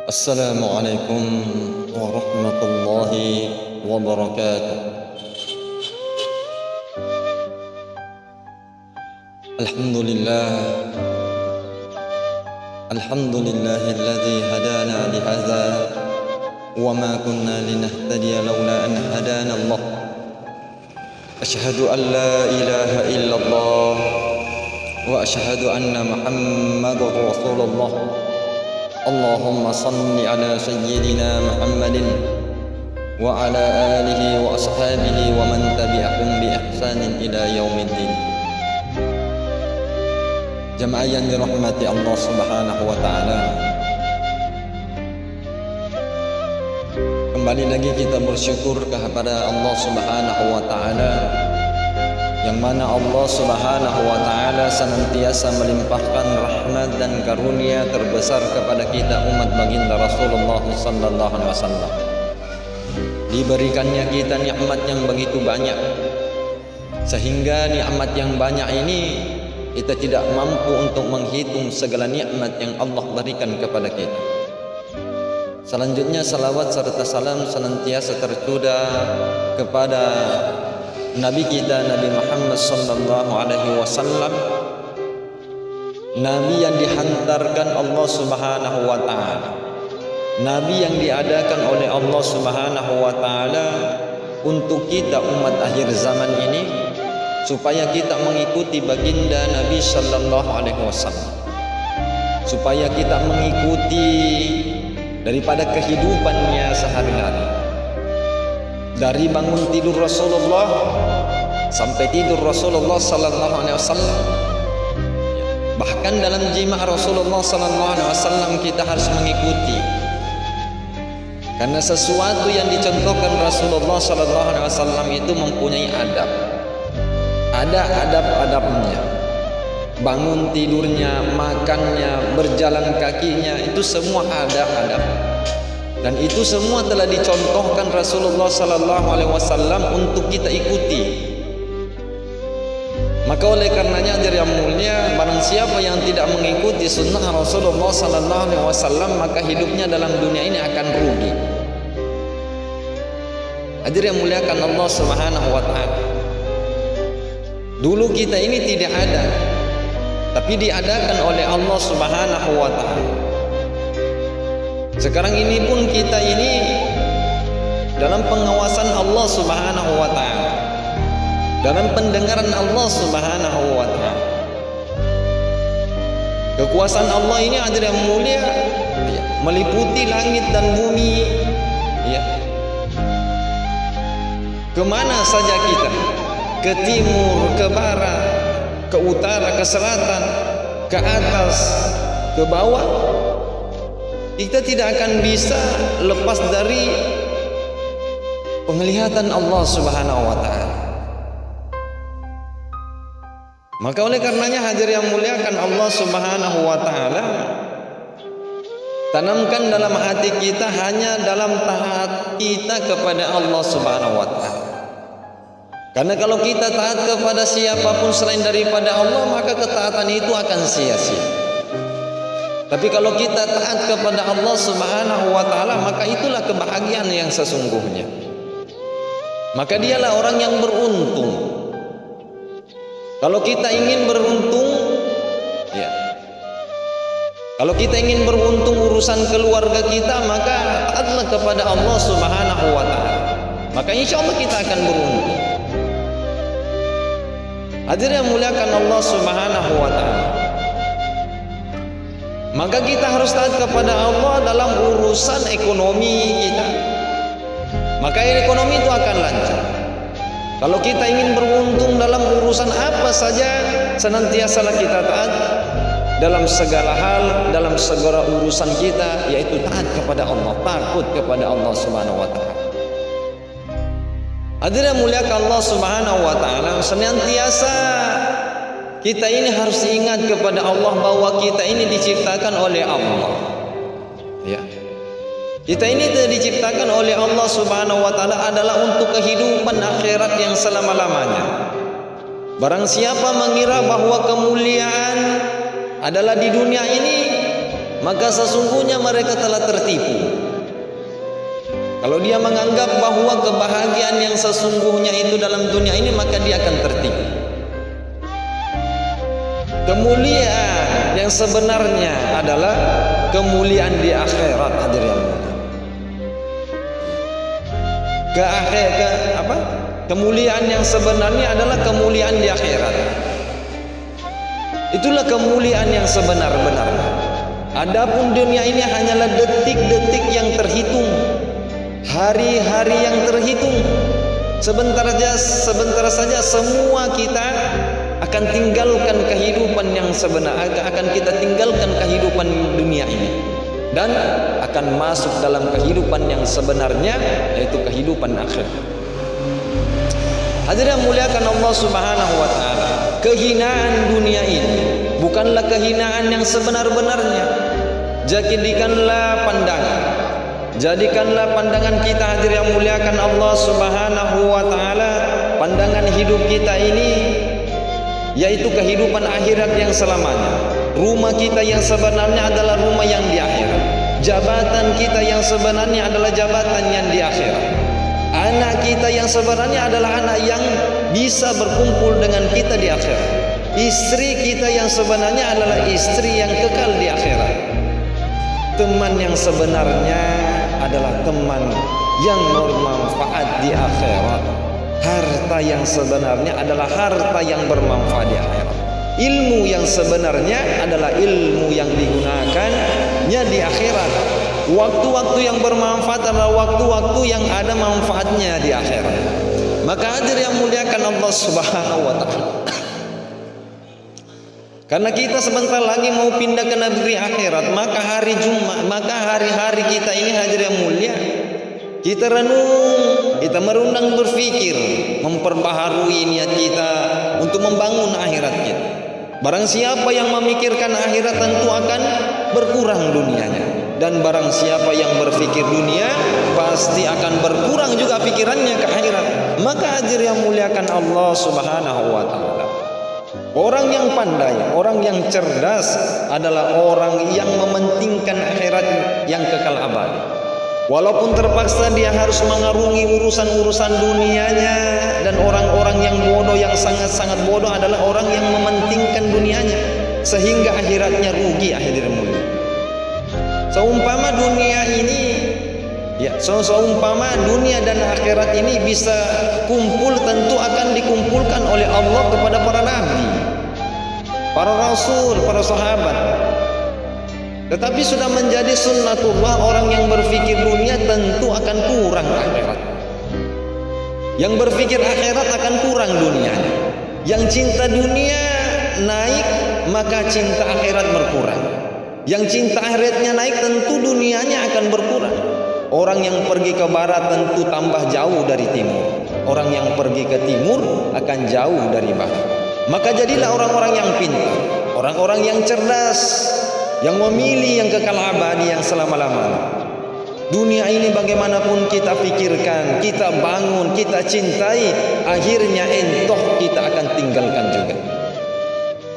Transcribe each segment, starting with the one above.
Assalamualaikum warahmatullahi wabarakatuh. Alhamdulillah, alhamdulillahilladzi hadana lihadza wa ma kunna linahtadiya laula an hadana Allah. Asyhadu an la ilaha illallah wa asyhadu anna Muhammadar Rasulullah. Allahumma salli ala sayyidina Muhammadin wa ala alihi wa ashabihi wa man tabi'ahum bi ihsanin ila yaumiddin. Jamaah yang dirahmati Allah Subhanahu wa taala, kembali lagi kita bersyukur kepada Allah Subhanahu wa taala, yang mana Allah Subhanahu wa taala senantiasa melimpahkan rahmat dan karunia terbesar kepada kita umat baginda Rasulullah sallallahu alaihi wasallam. Diberikannya kita nikmat yang begitu banyak, sehingga nikmat yang banyak ini kita tidak mampu untuk menghitung segala nikmat yang Allah berikan kepada kita. Selanjutnya salawat serta salam senantiasa tercurah kepada Nabi kita Nabi Muhammad sallallahu alaihi wasallam, Nabi yang dihantarkan Allah Subhanahu wa taala, Nabi yang diadakan oleh Allah Subhanahu wa taala untuk kita umat akhir zaman ini, supaya kita mengikuti baginda Nabi sallallahu alaihi wasallam, supaya kita mengikuti daripada kehidupannya sehari-hari, dari bangun tidur Rasulullah sampai tidur Rasulullah sallallahu alaihi wasallam. Bahkan dalam jima' Rasulullah sallallahu alaihi wasallam kita harus mengikuti, karena sesuatu yang dicontohkan Rasulullah sallallahu alaihi wasallam itu mempunyai adab. Ada adab-adabnya. Bangun tidurnya, makannya, berjalan kakinya, itu semua adab-adab. Dan itu semua telah dicontohkan Rasulullah sallallahu alaihi wasallam untuk kita ikuti. Maka oleh karenanya hadirin yang mulia, barang siapa yang tidak mengikuti sunnah Rasulullah sallallahu alaihi wasallam, maka hidupnya dalam dunia ini akan rugi. Hadirin yang muliakan Allah Subhanahu wa taala. Dulu kita ini tidak ada, tapi diadakan oleh Allah Subhanahu wa taala. Sekarang ini pun kita ini dalam pengawasan Allah Subhanahu wa taala, dalam pendengaran Allah Subhanahu wa taala. Kekuasaan Allah ini hadirin yang mulia meliputi langit dan bumi, ya. Kemana saja kita, ke timur, ke barat, ke utara, ke selatan, ke atas, ke bawah, kita tidak akan bisa lepas dari penglihatan Allah Subhanahu wa taala. Maka oleh karenanya hadirin yang muliakan Allah Subhanahu wa taala, tanamkan dalam hati kita hanya dalam taat kita kepada Allah Subhanahu wa taala. Karena kalau kita taat kepada siapapun selain daripada Allah, maka ketaatan itu akan sia-sia. Tapi kalau kita taat kepada Allah Subhanahu wa taala, maka itulah kebahagiaan yang sesungguhnya. Maka dialah orang yang beruntung. Kalau kita ingin beruntung, ya. Kalau kita ingin beruntung urusan keluarga kita, maka taatlah kepada Allah Subhanahu wa taala. Maka insya Allah kita akan beruntung. Hadirin yang muliakan Allah Subhanahu wa taala, maka kita harus taat kepada Allah dalam urusan ekonomi kita. Maka ekonomi itu akan lancar. Kalau kita ingin beruntung dalam urusan apa saja, senantiasalah kita taat dalam segala hal, dalam segala urusan kita, yaitu taat kepada Allah, takut kepada Allah Subhanahu wa taala. Hadirin muliakan Allah Subhanahu wa taala, senantiasa kita ini harus ingat kepada Allah bahwa kita ini diciptakan oleh Allah. Ya. Kita ini diciptakan oleh Allah Subhanahu wa taala adalah untuk kehidupan akhirat yang selama-lamanya. Barang siapa mengira bahwa kemuliaan adalah di dunia ini, maka sesungguhnya mereka telah tertipu. Kalau dia menganggap bahwa kebahagiaan yang sesungguhnya itu dalam dunia ini, maka dia akan tertipu. Kemuliaan yang sebenarnya adalah kemuliaan di akhirat, hadirin. Kemuliaan yang sebenarnya adalah kemuliaan di akhirat. Itulah kemuliaan yang sebenar-benarnya. Adapun dunia ini hanyalah detik-detik yang terhitung, hari-hari yang terhitung. Sebentar saja semua kita akan tinggalkan kehidupan yang sebenar, akan kita tinggalkan kehidupan dunia ini dan akan masuk dalam kehidupan yang sebenarnya, yaitu kehidupan akhirat. Hadirin muliakan Allah Subhanahu wa taala, kehinaan dunia ini bukanlah kehinaan yang sebenar-benarnya. Jadikanlah pandangan kita, hadirin muliakan Allah Subhanahu wa taala, pandangan hidup kita ini yaitu kehidupan akhirat yang selamanya. Rumah kita yang sebenarnya adalah rumah yang di akhirat. Jabatan kita yang sebenarnya adalah jabatan yang di akhirat. Anak kita yang sebenarnya adalah anak yang bisa berkumpul dengan kita di akhirat. Istri kita yang sebenarnya adalah istri yang kekal di akhirat. Teman yang sebenarnya adalah teman yang bermanfaat di akhirat. Harta yang sebenarnya adalah harta yang bermanfaat di akhirat. Ilmu yang sebenarnya adalah ilmu yang digunakannya di akhirat. Waktu-waktu yang bermanfaat adalah waktu-waktu yang ada manfaatnya di akhirat. Maka hadir yang muliakan Allah Subhanahu wa taala, karena kita sebentar lagi mau pindah ke negeri akhirat, maka hari Jumat, maka hari-hari kita ini hadir yang mulia, kita renung, kita merundang berpikir, memperbaharui niat kita untuk membangun akhirat kita. Barang siapa yang memikirkan akhirat tentu akan berkurang dunianya. Dan barang siapa yang berpikir dunia, pasti akan berkurang juga pikirannya ke akhirat. Maka hadir yang muliakan Allah Subhanahu wa taala, orang yang pandai, orang yang cerdas adalah orang yang mementingkan akhirat yang kekal abadi. Walaupun terpaksa dia harus mengarungi urusan-urusan dunianya. Dan orang-orang yang bodoh, yang sangat-sangat bodoh adalah orang yang mementingkan dunianya sehingga akhiratnya rugi. Hadirin mulia, seumpama dunia ini, seumpama dunia dan akhirat ini bisa kumpul, tentu akan dikumpulkan oleh Allah kepada para nabi, para rasul, para sahabat. Tetapi sudah menjadi sunnatullah, orang yang berpikir dunia tentu akan kurang akhirat. Yang berpikir akhirat akan kurang dunianya. Yang cinta dunia naik, maka cinta akhirat berkurang. Yang cinta akhiratnya naik, tentu dunianya akan berkurang. Orang yang pergi ke barat tentu tambah jauh dari timur. Orang yang pergi ke timur akan jauh dari barat. Maka jadilah orang-orang yang pintar, orang-orang yang cerdas, yang memilih yang kekal abadi, yang selama-lamanya. Dunia ini bagaimanapun kita pikirkan, kita bangun, kita cintai, akhirnya entoh kita akan tinggalkan juga.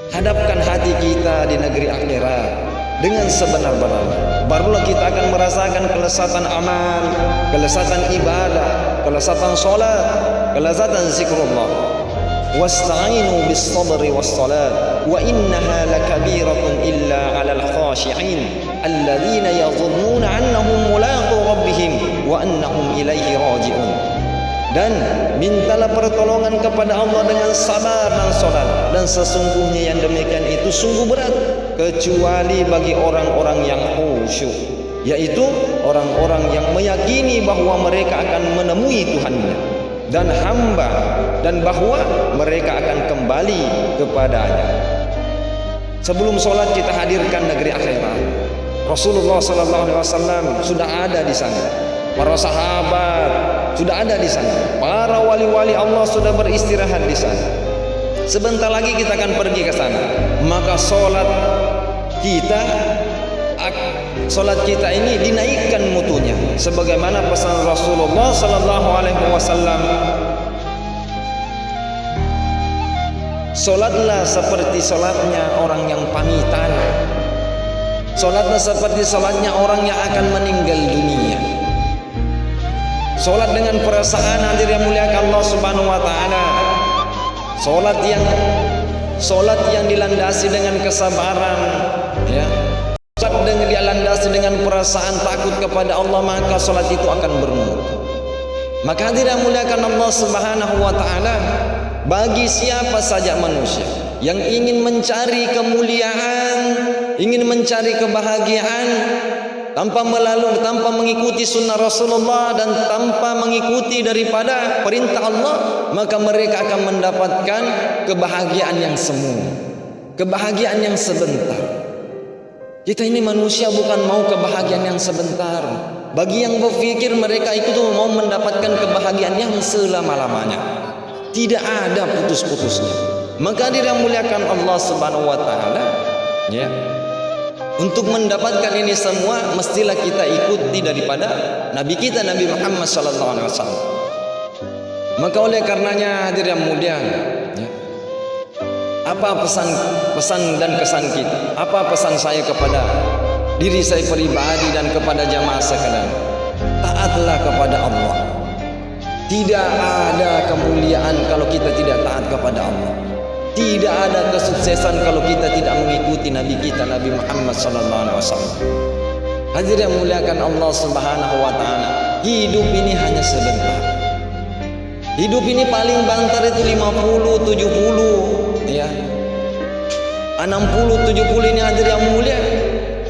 Hadapkan hati kita di negeri akhirat dengan sebenar-benarnya, barulah kita akan merasakan kelezatan amal, kelezatan ibadah, kelezatan sholat, kelezatan zikrullah. Wasta'inu bis sabri was salat wa innaha lakabiratun illa 'alal khashi'in alladzina yadhunnuna annahum mulaqu rabbihim wa annahum ilaihi raji'un. Dan mintalah pertolongan kepada Allah dengan sabar dan salat, dan sesungguhnya yang demikian itu sungguh berat kecuali bagi orang-orang yang khusyuk, yaitu orang-orang yang meyakini bahwa mereka akan menemui Tuhannya dan hamba, dan bahwa mereka akan kembali kepadanya. Sebelum sholat kita hadirkan negeri akhirat. Rasulullah SAW sudah ada di sana, para sahabat sudah ada di sana, para wali-wali Allah sudah beristirahat di sana. Sebentar lagi kita akan pergi ke sana. Maka sholat kita ini dinaikkan mutunya, sebagaimana pesan Rasulullah SAW, sholatlah seperti sholatnya orang yang pamitan, Salatnya seperti salatnya orang yang akan meninggal dunia. Salat dengan perasaan, hadir yang muliakan Allah Subhanahu wa taala. Salat yang dilandasi dengan kesabaran, ya. Salat dengan dilandasi dengan perasaan takut kepada Allah, maka salat itu akan bermutu. Maka hadir yang muliakan Allah Subhanahu wa taala, bagi siapa saja manusia yang ingin mencari kemuliaan, ingin mencari kebahagiaan tanpa mengikuti sunnah Rasulullah dan tanpa mengikuti daripada perintah Allah, maka mereka akan mendapatkan kebahagiaan yang semu, kebahagiaan yang sebentar. Kita ini manusia bukan mau kebahagiaan yang sebentar. Bagi yang berpikir mereka itu mau mendapatkan kebahagiaan yang selama-lamanya, tidak ada putus-putusnya. Maka dimuliakan Allah Subhanahu wa taala, ya. Untuk mendapatkan ini semua mestilah kita ikuti daripada Nabi kita, Nabi Muhammad sallallahu alaihi wasallam. Maka oleh karenanya hadirin yang mulia, ya, apa pesan dan kesan kita? Apa pesan saya kepada diri saya pribadi dan kepada jamaah sekalian? Taatlah kepada Allah. Tidak ada kemuliaan kalau kita tidak taat kepada Allah. Tidak ada kesuksesan kalau kita tidak mengikuti Nabi kita, Nabi Muhammad sallallahu alaihi wasallam. Hadirin yang muliakan Allah Subhanahu wa taala, hidup ini hanya sebentar. Hidup ini paling banter itu 50, 70, ya. 60, 70 ini hadirin yang mulia.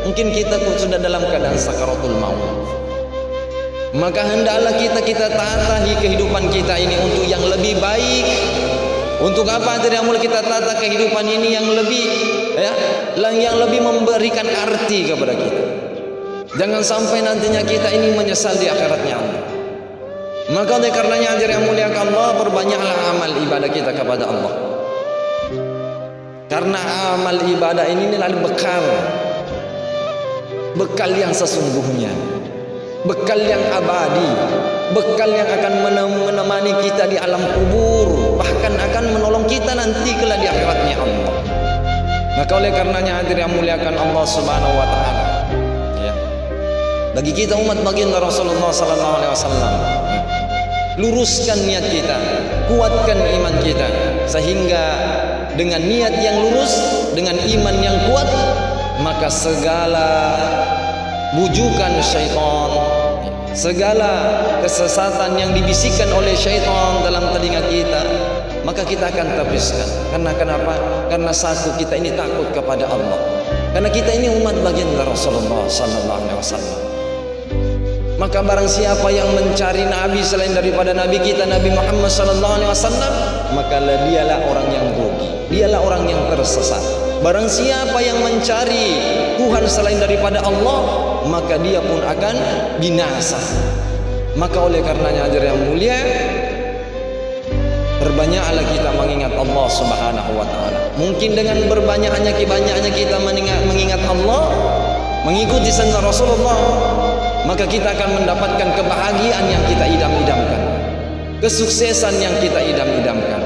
Mungkin kita sudah dalam keadaan sakaratul maut. Maka hendaklah kita tatahi kehidupan kita ini untuk yang lebih baik. Untuk apa hadirin yang mulia kita tata kehidupan ini yang lebih, ya, yang lebih memberikan arti kepada kita. Jangan sampai nantinya kita ini menyesal di akhiratnya Allah. Maka oleh karenanya hadirin yang mulia Allah, perbanyaklah amal ibadah kita kepada Allah. Karena amal ibadah ini adalah bekal yang sesungguhnya, bekal yang abadi, bekal yang akan menemani kita di alam kubur, bahkan akan menolong kita nanti kelak di akhiratnya Allah. Maka oleh karenanya hadirin yang muliakan Allah Subhanahu wa taala, ya, bagi kita umat baginda Rasulullah sallallahu alaihi wasallam, luruskan niat kita, kuatkan iman kita, sehingga dengan niat yang lurus, dengan iman yang kuat, maka segala bujukan syaitan, segala kesesatan yang dibisikkan oleh syaitan dalam telinga kita, maka kita akan tapiskan. Karena kenapa? Karena satu, kita ini takut kepada Allah. Karena kita ini umat baginda Rasulullah sallallahu alaihi wasallam. Maka barang siapa yang mencari nabi selain daripada nabi kita, Nabi Muhammad sallallahu alaihi wasallam, maka dialah orang yang rugi, dialah orang yang tersesat. Barang siapa yang mencari Tuhan selain daripada Allah, maka dia pun akan binasa. Maka oleh karenanya hadirin yang mulia, perbanyaklah kita mengingat Allah Subhanahu wa taala. Mungkin dengan berbanyaknya kita mengingat Allah, mengikuti sunnah Rasulullah, maka kita akan mendapatkan kebahagiaan yang kita idam-idamkan, kesuksesan yang kita idam-idamkan.